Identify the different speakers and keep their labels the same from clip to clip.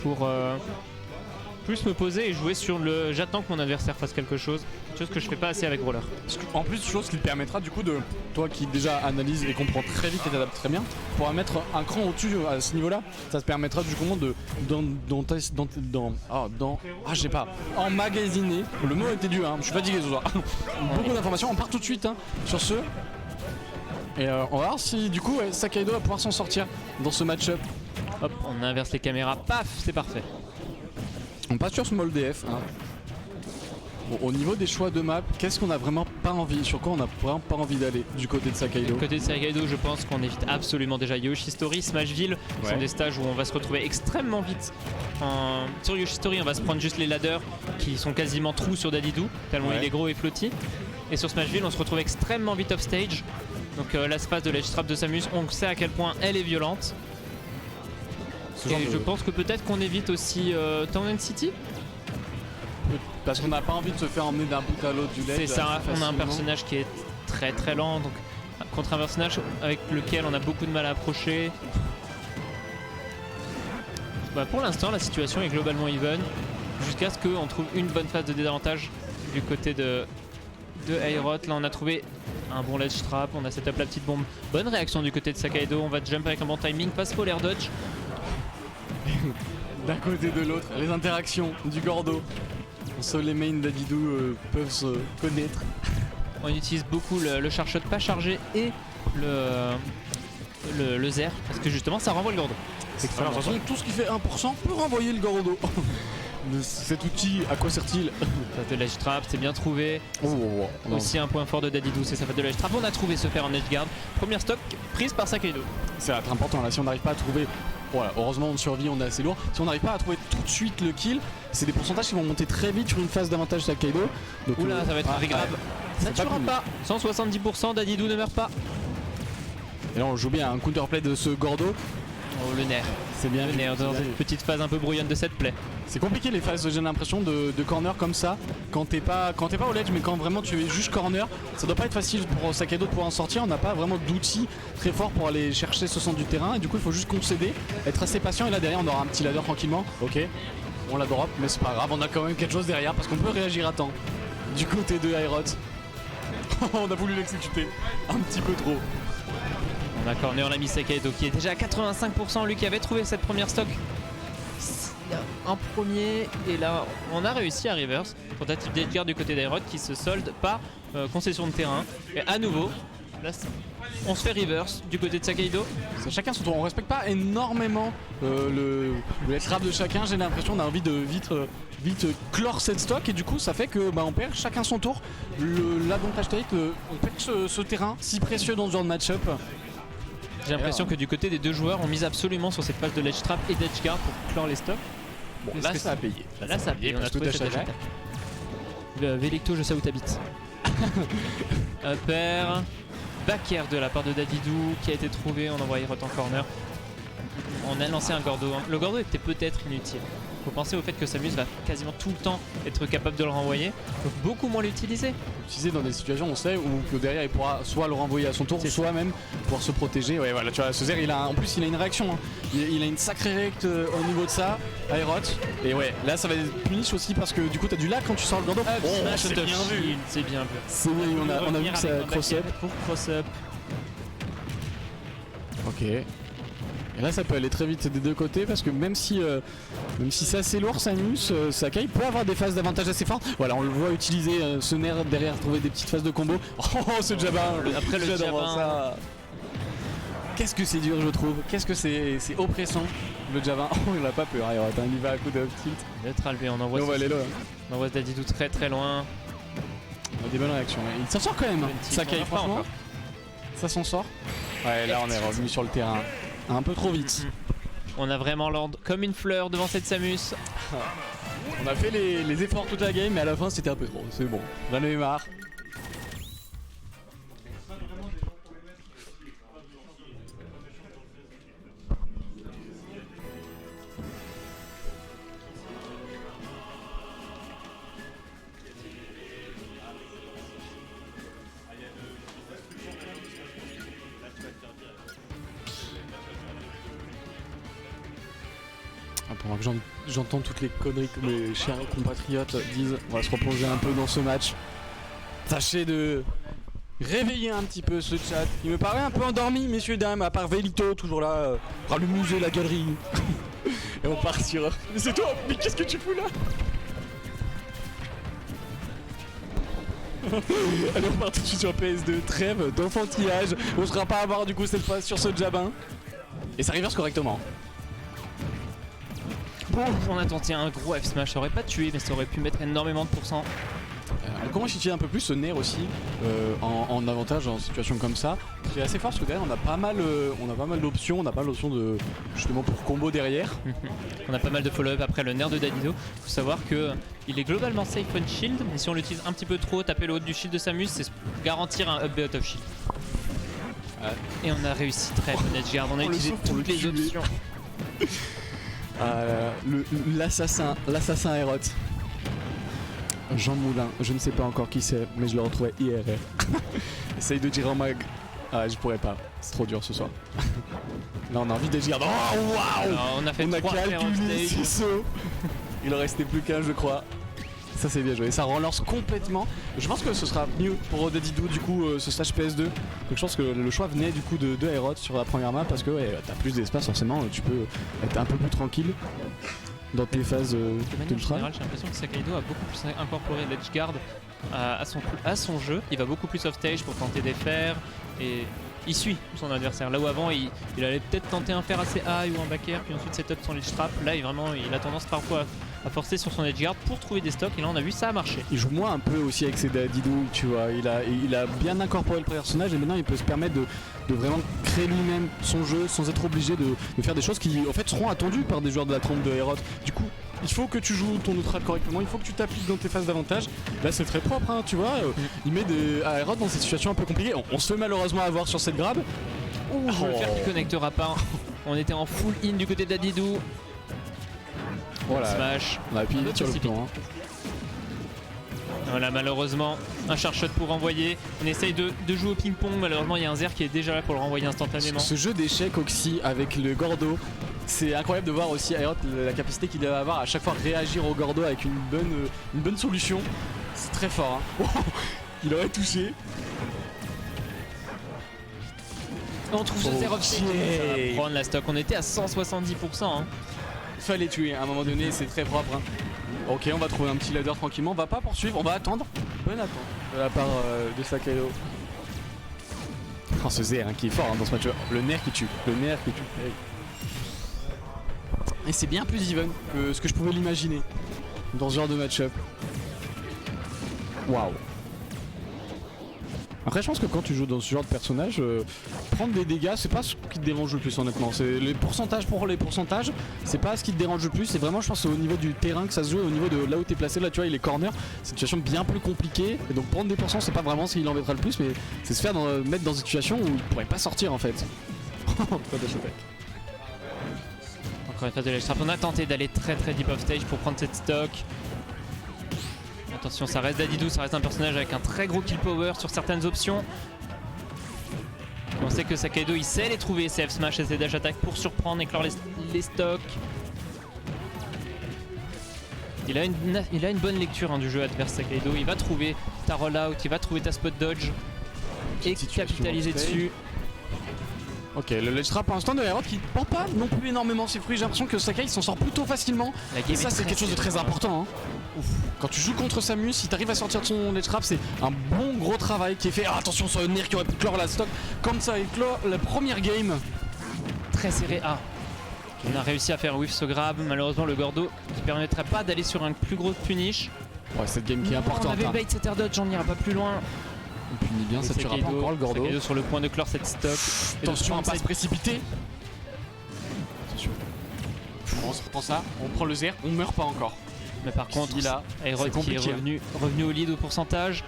Speaker 1: pour plus me poser et jouer sur le j'attends que mon adversaire fasse quelque chose que je fais pas assez avec Brawler.
Speaker 2: En plus, chose qui te permettra du coup de, toi qui déjà analyse et comprend très vite et t'adaptes très bien, pourras mettre un cran au-dessus à ce niveau-là. Ça te permettra du coup de je sais pas, emmagasiner. Le mot était dur, hein, je suis fatigué ce soir. Beaucoup d'informations, on part tout de suite sur ce. Et on va voir si du coup Sakaido va pouvoir s'en sortir dans ce match-up.
Speaker 1: Hop, on inverse les caméras, paf, c'est parfait.
Speaker 2: On passe sur Small DF. Hein. Bon, au niveau des choix de map, qu'est-ce qu'on a vraiment pas envie, sur quoi on a vraiment pas envie d'aller du côté de Sakaido?
Speaker 1: Du côté de Sakaido, je pense qu'on évite absolument déjà Yoshi Story, Smashville, qui sont des stages où on va se retrouver extrêmement vite. Sur Yoshi Story, on va se prendre juste les ladders qui sont quasiment trous sur Dadidou, tellement il est gros et flotti. Et sur Smashville, on se retrouve extrêmement vite off stage. Donc la phase de l'edge trap de Samus, on sait à quel point elle est violente. Et je pense que peut-être qu'on évite aussi Town City.
Speaker 2: Parce qu'on n'a pas envie de se faire emmener d'un bout à l'autre du ledge.
Speaker 1: C'est ça, on a un personnage qui est très très lent, donc contre un personnage avec lequel on a beaucoup de mal à approcher. Bah, pour l'instant, la situation est globalement even, jusqu'à ce qu'on trouve une bonne phase de désavantage du côté de Aerot. Là on a trouvé un bon ledge trap, on a setup la petite bombe. Bonne réaction du côté de Sakaido, on va jump avec un bon timing, passe pour l'air dodge.
Speaker 2: D'un côté de l'autre, les interactions du Gordo. Seuls les mains d'Adidou peuvent se connaître.
Speaker 1: On utilise beaucoup le char shot pas chargé et le Zer, parce que justement ça renvoie le Gordo.
Speaker 2: Alors, de toute façon, tout ce qui fait 1% peut renvoyer le Gordo. Cet outil, à quoi sert-il?
Speaker 1: Phase de l'edge trap, c'est bien trouvé. Aussi un point fort de Dadidou, c'est sa phase de l'edge trap. On a trouvé se faire en edge guard. Première stock prise par Sakaido.
Speaker 2: C'est important là, si on n'arrive pas à trouver. Voilà, heureusement on survit, on est assez lourd. Si on n'arrive pas à trouver tout de suite le kill, c'est des pourcentages qui vont monter très vite sur une phase d'avantage Sakaido. Donc,
Speaker 1: oula, ça va être un regrab. Ça ne tuera pas. 170%, Dadidou ne meurt pas.
Speaker 2: Et là on joue bien un counterplay de ce Gordo.
Speaker 1: Oh le nerf.
Speaker 2: C'est bien
Speaker 1: le nerf dans cette petite phase un peu brouillonne de cette play.
Speaker 2: C'est compliqué les phases, j'ai l'impression, de corner comme ça. Quand t'es pas au ledge, mais quand vraiment tu es juste corner, ça doit pas être facile pour Sakaido de pouvoir en sortir. On n'a pas vraiment d'outils très forts pour aller chercher ce centre du terrain. Et du coup, il faut juste concéder, être assez patient. Et là derrière, on aura un petit ladder tranquillement. Ok, on la drop, mais c'est pas grave, on a quand même quelque chose derrière parce qu'on peut réagir à temps. Du côté de Aerot, on a voulu l'exécuter un petit peu trop.
Speaker 1: On a corné, on a mis Sakaido qui est déjà à 85%, lui qui avait trouvé cette première stock en premier, et là on a réussi à reverse. Tentative d'edgeguard du côté d'Aerot qui se solde par concession de terrain. Et à nouveau, là on se fait reverse du côté de Sakaido.
Speaker 2: Chacun son tour, on respecte pas énormément le trap de chacun. J'ai l'impression qu'on a envie de vite clore cette stock, et du coup ça fait que on perd chacun son tour. L'avantage take, on perd ce terrain si précieux dans ce genre de match-up.
Speaker 1: J'ai l'impression que du côté des deux joueurs on mise absolument sur cette phase de ledge trap et d'edge guard pour clore les stocks.
Speaker 2: Bon, là ça a payé.
Speaker 1: Là ça a payé, on a trouvé cette attaque. Vélicto, je sais où t'habites. Upper, back air de la part de Dadidou qui a été trouvé, on envoie Aerot en corner. On a lancé un Gordo. Le Gordo était peut-être inutile. Faut penser au fait que Samus va quasiment tout le temps être capable de le renvoyer, donc beaucoup moins l'utiliser.
Speaker 2: L'utiliser dans des situations on sait où que derrière il pourra soit le renvoyer à son tour, soit même pouvoir se protéger. Ouais voilà, tu vois, ce Zer en plus il a une réaction, hein. Il a une sacrée réact au niveau de ça, Aerot. Et ouais, là ça va être punish aussi parce que du coup t'as du lag quand tu sors le Gordo.
Speaker 1: C'est bien vu. C'est bien vu.
Speaker 2: C'est bien, on a vu que ça cross-up.
Speaker 1: Pour cross-up.
Speaker 2: Ok. Et là ça peut aller très vite des deux côtés parce que même si c'est assez lourd, Samus, Sakai peut avoir des phases d'avantage assez fortes. Voilà, on le voit utiliser ce nerf derrière, trouver des petites phases de combo. Oh ce Jabba.
Speaker 1: Après le Jabba.
Speaker 2: Qu'est-ce que c'est dur je trouve. Qu'est-ce que c'est oppressant le Jabba. Oh il a pas peur, il y va à coup de tilt.
Speaker 1: Lettre LB, on envoie Dadidou très très loin.
Speaker 2: On a des bonnes réactions. Il s'en sort quand même. Sakai franchement. Ça s'en sort. Ouais là on est revenu sur le terrain. Un peu trop vite.
Speaker 1: On a vraiment l'ordre comme une fleur devant cette Samus.
Speaker 2: On a fait les efforts toute la game, mais à la fin c'était un peu trop. C'est bon, j'en avais marre. Pendant que J'entends toutes les conneries que mes chers compatriotes disent. On va se replonger un peu dans ce match. Tâchez de réveiller un petit peu ce chat. Il me paraît un peu endormi, messieurs dames, à part Velito, toujours là, le musée, la galerie. Et on part sur... Mais c'est toi. Mais qu'est-ce que tu fous là? Allez, on part tout de suite sur PS2. Trêve d'enfantillage. On ne sera pas à voir du coup cette fois sur ce jabin. Et ça reverse correctement.
Speaker 1: Bon, on a tenté un gros F-Smash, ça aurait pas tué mais ça aurait pu mettre énormément de pourcents.
Speaker 2: On commence à utiliser un peu plus ce nerf aussi en avantage en situation comme ça. C'est assez fort parce que derrière on a pas mal d'options, on a pas mal d'options de justement pour combo derrière.
Speaker 1: On a pas mal de follow-up après le nerf de Dadido. Faut savoir que il est globalement safe on shield, mais si on l'utilise un petit peu trop, taper le haut du shield de Samus, c'est garantir un up B out of shield. Et on a réussi très bon edge guard, on a utilisé toutes les options.
Speaker 2: L'assassin Aerot. Jean Moulin, je ne sais pas encore qui c'est, mais je le retrouvais IRL. Essaye de tirer en mag. Ah, je pourrais pas, c'est trop dur ce soir. Là, on a envie de dire. Oh waouh!
Speaker 1: On a fait 3
Speaker 2: calculé 6 sauts. Il en restait plus qu'un, je crois. Ça, c'est bien joué. Ça relance complètement. Je pense que ce sera mieux pour Dadidou, du coup, ce stage PS2. Donc, je pense que le choix venait du coup de Aerot sur la première map parce que ouais, t'as plus d'espace, forcément, tu peux être un peu plus tranquille dans tes phases
Speaker 1: de manière générale, j'ai l'impression que Sakaido a beaucoup plus incorporé l'edgeguard à son jeu. Il va beaucoup plus off stage pour tenter des fers et il suit son adversaire. Là où avant il allait peut-être tenter un fer assez high ou un back air puis ensuite setup son ledge trap. Là il a tendance parfois à forcer sur son edgeguard pour trouver des stocks et là on a vu ça a marché.
Speaker 2: Il joue moins un peu aussi avec ses Dadidou, tu vois. Il a bien incorporé le personnage et maintenant il peut se permettre de vraiment créer lui-même son jeu sans être obligé de faire des choses qui en fait seront attendues par des joueurs de la trompe de Aerot. Du coup, il faut que tu joues ton neutral correctement, il faut que tu t'appliques dans tes phases d'avantage. Là c'est très propre, hein, tu vois. Il met Aerot dans cette situation un peu compliquée. On se fait malheureusement avoir sur cette grab.
Speaker 1: Le fer qui connectera pas. On était en full in du côté de Dadidou.
Speaker 2: Voilà.
Speaker 1: Smash.
Speaker 2: On a appuyé sur le bouton.
Speaker 1: Voilà, malheureusement, un charge shot pour renvoyer. On essaye de jouer au ping-pong. Malheureusement, il y a un Zer qui est déjà là pour le renvoyer instantanément.
Speaker 2: Ce jeu d'échecs Oxy avec le Gordo, c'est incroyable de voir aussi Aerot la capacité qu'il va avoir à chaque fois réagir au Gordo avec une bonne solution. C'est très fort. Hein. Il aurait touché.
Speaker 1: On trouve ce Zer off-stage. Ça va prendre la stock. On était à 170%. Hein.
Speaker 2: Fallait tuer à un moment donné, c'est très propre. Hein. Ok, on va trouver un petit ladder tranquillement, on va pas poursuivre, on va attendre. Bonne attente de la part de Sakaido. Oh, ce Zer hein, qui est fort hein, dans ce match, le nerf qui tue, Hey. Et c'est bien plus even que ce que je pouvais l'imaginer dans ce genre de match-up. Waouh. Après je pense que quand tu joues dans ce genre de personnage, prendre des dégâts c'est pas ce qui te dérange le plus honnêtement. C'est les pourcentages pour les pourcentages, c'est pas ce qui te dérange le plus, c'est vraiment je pense au niveau du terrain que ça se joue, au niveau de là où t'es placé, là tu vois il est corner, c'est une situation bien plus compliquée et donc prendre des pourcents c'est pas vraiment ce qui l'embêtera le plus mais c'est se faire mettre dans une situation où il pourrait pas sortir en fait.
Speaker 1: Encore une phase de ledge trap, on a tenté d'aller très deep off stage pour prendre cette stock. Attention, ça reste Dadidou, ça reste un personnage avec un très gros kill power sur certaines options. On sait que Sakaido il sait les trouver, ses F-Smash et ses dash attack pour surprendre et clore les stocks. Il a une bonne lecture hein, du jeu adverse Sakaido, il va trouver ta rollout, il va trouver ta spot dodge et capitaliser dessus.
Speaker 2: Ok, le ledge trap pour l'instant de Aerot qui ne porte pas non plus énormément ses fruits, j'ai l'impression que Sakai s'en sort plutôt facilement. Et ça c'est quelque chose de très important. Hein. Quand tu joues contre Samus, si tu arrives à sortir de son ledge trap, c'est un bon gros travail qui est fait. Ah, attention sur le nerf qui aurait pu clore la stock. Comme ça, il clore la première game.
Speaker 1: Très serré. Ah. On a réussi à faire whiff ce grab. Malheureusement, le Gordo qui permettrait pas d'aller sur un plus gros punish.
Speaker 2: Ouais, cette game qui est importante.
Speaker 1: On avait bait cet air dodge, on n'ira pas plus loin.
Speaker 2: On punit bien, ça tuera pas encore le Gordo.
Speaker 1: Sakaido sur le point de clore cette stock.
Speaker 2: Attention à pas se précipiter. Attention. On se reprend ça, on prend le Zer, on meurt pas encore.
Speaker 1: Mais par contre, il a Aerot qui est revenu au lead au pourcentage.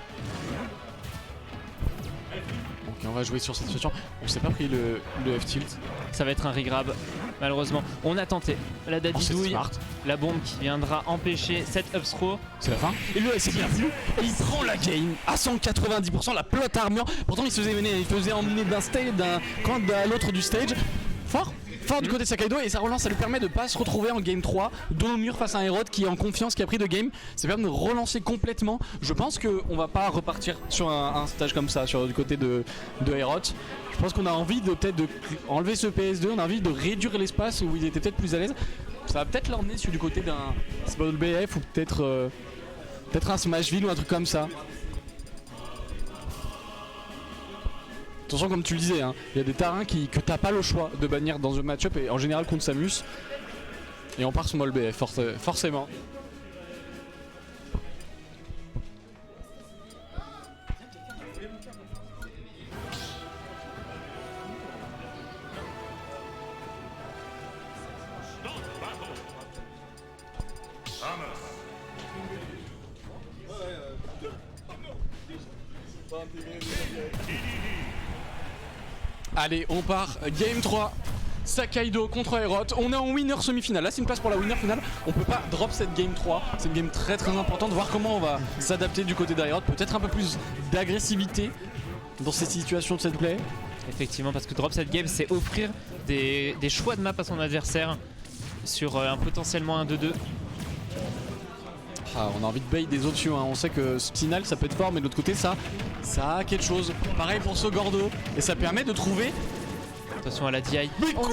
Speaker 2: Ok, on va jouer sur cette situation. On s'est pas pris le F-tilt.
Speaker 1: Ça va être un regrab, malheureusement. On a tenté la dadidouille, la bombe qui viendra empêcher cette up throw.
Speaker 2: C'est la fin. Et le c'est bien vu. Et il prend la game à 190%, la plot armure. Pourtant il se faisait emmener d'un stage, d'un camp à l'autre du stage. Fort. fort du côté de Sakaido et sa relance ça lui permet de pas se retrouver en game 3 dos au mur face à un Herod qui est en confiance, qui a pris de game. Ça permet de relancer complètement. Je pense qu'on va pas repartir sur un stage comme ça du côté de Herod. Je pense qu'on a envie de peut-être enlever ce PS2, on a envie de réduire l'espace où il était peut-être plus à l'aise. Ça va peut-être l'emmener sur du côté d'un Small BF ou peut-être un Smashville ou un truc comme ça. Attention, comme tu le disais, hein, il y a des terrains que t'as pas le choix de bannir dans un match-up et en général contre Samus. Et on part Small BF, forcément. Allez, on part game 3. Sakaido contre Herod. On est en winner semi-finale. Là, c'est une place pour la winner finale. On peut pas drop cette game 3. C'est une game très très importante. Voir comment on va s'adapter du côté d'Herod. Peut-être un peu plus d'agressivité dans ces situations de cette play.
Speaker 1: Effectivement, parce que drop cette game, c'est offrir des choix de map à son adversaire sur un potentiellement un 2-2.
Speaker 2: Ah, on a envie de bait des options, hein. On sait que Spinal ça peut être fort, mais de l'autre côté ça a quelque chose. Pareil pour ce Gordo. Et ça permet de trouver.
Speaker 1: Attention à la DI.
Speaker 2: Mais quoi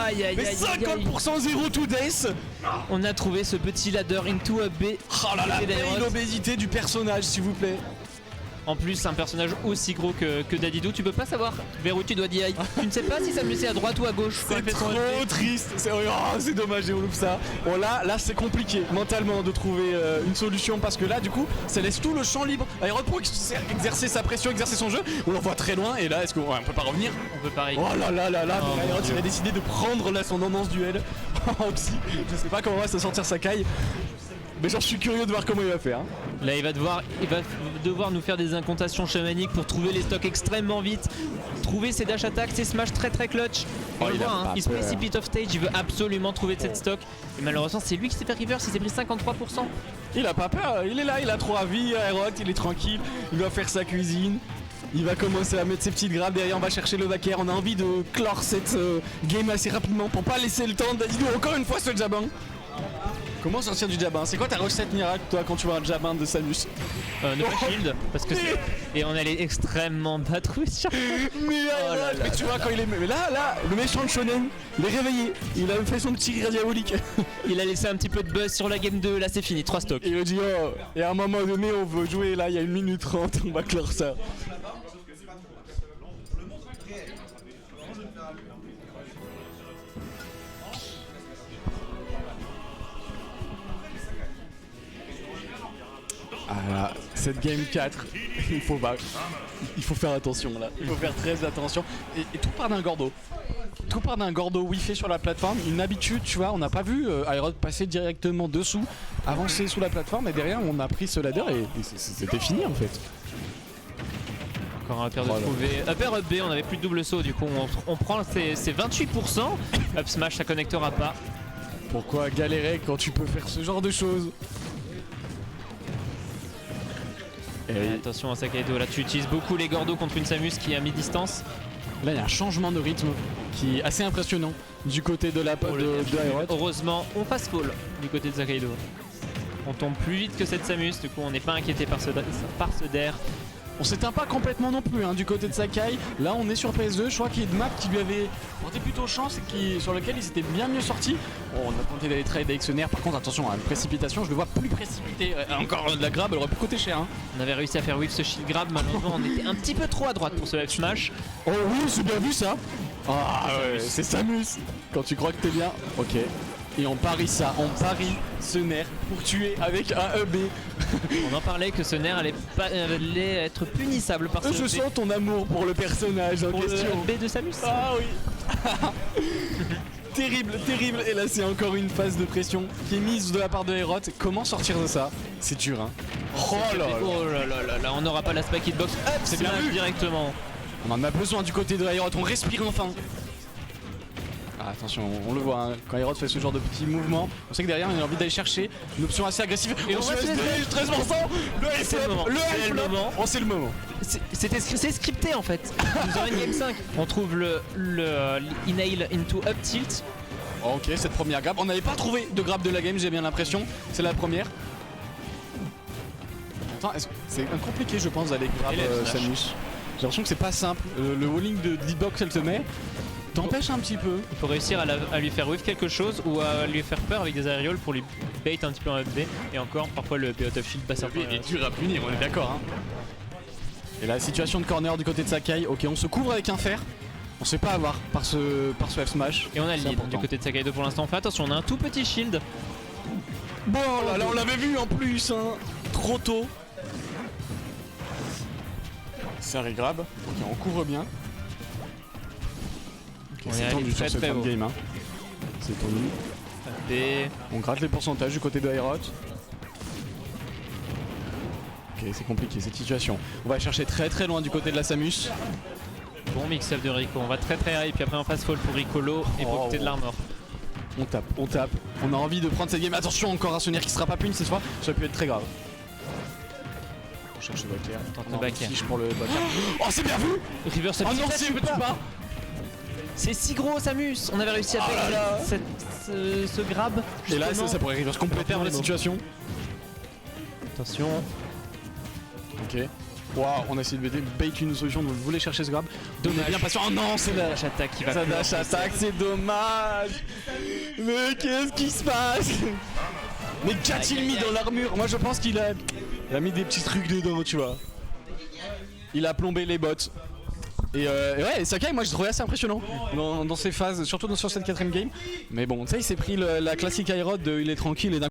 Speaker 1: Aïe aïe
Speaker 2: mais
Speaker 1: aïe
Speaker 2: 50% 0 to death.
Speaker 1: On a trouvé ce petit ladder into a B.
Speaker 2: Oh là là, l'obésité du personnage s'il vous plaît.
Speaker 1: En plus, un personnage aussi gros que Dadidou, tu peux pas savoir vers où tu dois DI. Tu ne sais pas si Samus est à droite ou à gauche.
Speaker 2: C'est trop triste. C'est dommage, on loupe ça. Bon là c'est compliqué mentalement de trouver une solution parce que là du coup ça laisse tout le champ libre à Herod pour exercer sa pression, exercer son jeu. On l'envoie très loin et là est-ce qu'on peut pas revenir?
Speaker 1: On peut pas.
Speaker 2: Oh là là là là. Herod il a décidé de prendre là son immense duel en psy. Je sais pas comment va se sortir Sakai. Mais genre je suis curieux de voir comment il va faire.
Speaker 1: Là il va devoir nous faire des incantations chamaniques pour trouver les stocks extrêmement vite. Trouver ses dash attacks, ses smash très très clutch.
Speaker 2: Oh,
Speaker 1: on le voit, hein, il se précipite off stage, il veut absolument trouver de cette stock. Et malheureusement c'est lui qui s'est fait reverse, il s'est pris 53%.
Speaker 2: Il a pas peur, il est là, il a 3 vies, Herod, il est tranquille, il va faire sa cuisine. Il va commencer à mettre ses petites grappes derrière, on va chercher le backer. On a envie de clore cette game assez rapidement pour pas laisser le temps d'Adidou encore une fois ce jabin. Comment sortir du jabin? C'est quoi ta recette miracle toi quand tu vois un jabin de Samus?
Speaker 1: Ne pas shield parce que et on allait extrêmement battre sur.
Speaker 2: Mais tu vois quand il est. Mais là, le méchant de Shonen, il est réveillé. Il a fait son petit rire diabolique.
Speaker 1: Il a laissé un petit peu de buzz sur la game 2, là c'est fini, 3 stocks.
Speaker 2: Il a dit oh, et à un moment donné on veut jouer là, il y a 1 minute 30, on va clore ça. Ah là, cette game 4, il faut faire attention là, il faut faire très attention. Et tout part d'un Gordo. Tout part d'un Gordo Wi-Fi sur la plateforme, une habitude, tu vois, on n'a pas vu Herod passer directement dessous, avancer sous la plateforme et derrière on a pris ce ladder et c'était fini en fait.
Speaker 1: Encore un paire de trouver. Upper up B, on avait plus de double saut, du coup on prend ces 28%. Up smash, ça connectera pas.
Speaker 2: Pourquoi galérer quand tu peux faire ce genre de choses?
Speaker 1: Et attention à Sakaido, là tu utilises beaucoup les Gordos contre une Samus qui est à mi-distance.
Speaker 2: Là il y a un changement de rythme qui est assez impressionnant du côté de Herod.
Speaker 1: Heureusement on passe fall du côté de Sakaido. On tombe plus vite que cette Samus, du coup on n'est pas inquiété par ce dair.
Speaker 2: On s'éteint pas complètement non plus hein, du côté de Sakai. Là on est sur PS2, je crois qu'il y a une map qui lui avait porté plutôt chance et sur laquelle il s'était bien mieux sorti. Bon, on a tenté d'aller trade avec ce nerf, par contre attention à une précipitation, je le vois plus précipité. Encore de la grab, elle aurait pu coûter cher hein.
Speaker 1: On avait réussi à faire whiff ce shield grab, malheureusement on était un petit peu trop à droite pour ce F smash.
Speaker 2: Oh oui, c'est bien vu ça. Ah ouais, c'est Samus. Quand tu crois que t'es bien, ok. Et on parie ça, on parie ce nerf pour tuer avec un EB.
Speaker 1: On en parlait que ce nerf allait être punissable par ce
Speaker 2: Je sens ton amour pour le personnage en question.
Speaker 1: Le EB de Samus.
Speaker 2: Ah oui. Terrible, terrible. Et là c'est encore une phase de pression qui est mise de la part de Herod. Comment sortir de ça? C'est dur hein.
Speaker 1: Oh là là, on n'aura pas la spike hitbox. C'est bien vu directement.
Speaker 2: On en a besoin du côté de Herod, on respire enfin. attention, on le voit, hein, quand Aerod fait ce genre de petits mouvements, on sait que derrière il a envie d'aller chercher une option assez agressive.
Speaker 1: Et on
Speaker 2: se
Speaker 1: va
Speaker 2: laisse
Speaker 1: se laisser.
Speaker 2: 13%, le
Speaker 1: C'est le moment. C'est le moment.
Speaker 2: Oh, c'est le moment.
Speaker 1: C'est scripté en fait. Nous aurons une game 5. On trouve le Inhale into Up Tilt.
Speaker 2: Ok, cette première grab, on n'avait pas trouvé de grab de la game, j'ai bien l'impression, c'est la première. Attends, c'est compliqué je pense d'aller grab Samus. J'ai l'impression que c'est pas simple, le walling de hitbox elle te met, t'empêche un petit peu.
Speaker 1: Il faut réussir à lui faire whiff quelque chose ou à lui faire peur avec des aérioles pour lui bait un petit peu en up B. Et encore, parfois le BO of Shield passe un peu.
Speaker 2: Il est dur à punir, on est d'accord. Hein. Et la situation de corner du côté de Sakai, ok, on se couvre avec un fer. On se fait pas avoir par ce F smash.
Speaker 1: Et on a le lead du côté de Sakai 2 pour l'instant. Fait attention, on a un tout petit shield.
Speaker 2: Bon, là on l'avait vu en plus, hein. Trop tôt. Serré grab, ok, on couvre bien. Okay, c'est tendu sur ce fin de game, hein. C'est tendu.
Speaker 1: Et
Speaker 2: on gratte les pourcentages du côté de Aerod. Ok, c'est compliqué cette situation. On va chercher très loin du côté de la Samus.
Speaker 1: Bon mix-up de Rico, on va très high et puis après on passe fall pour Ricolo et profiter de l'armor.
Speaker 2: On tape, on a envie de prendre cette game. Attention, encore un Sonaire qui sera pas puni cette fois, ça peut être très grave. On cherche le back air.
Speaker 1: Le back air.
Speaker 2: Pour le back air. Oh, c'est bien vu.
Speaker 1: Reverse
Speaker 2: oh non, c'est pas.
Speaker 1: C'est si gros Samus. On avait réussi à faire ce grab.
Speaker 2: Et là ça pourrait reverse complètement la situation.
Speaker 1: Attention.
Speaker 2: Ok. Waouh, on a essayé de bait une solution, donc vous voulez chercher ce grab. Donnez bien patient. Oh non, c'est la
Speaker 1: dash attack qui va
Speaker 2: ça dash attack, c'est dommage. Mais qu'est-ce qui se passe? Mais qu'a-t-il mis dans l'armure? Moi je pense qu'il a mis des petits trucs dedans, tu vois. Il a plombé les bottes. Et ouais, Sakai, moi j'ai trouvé assez impressionnant dans ces phases, surtout sur cette 4ème game. Mais bon, tu sais, il s'est pris la classique Aerod de il est tranquille et d'un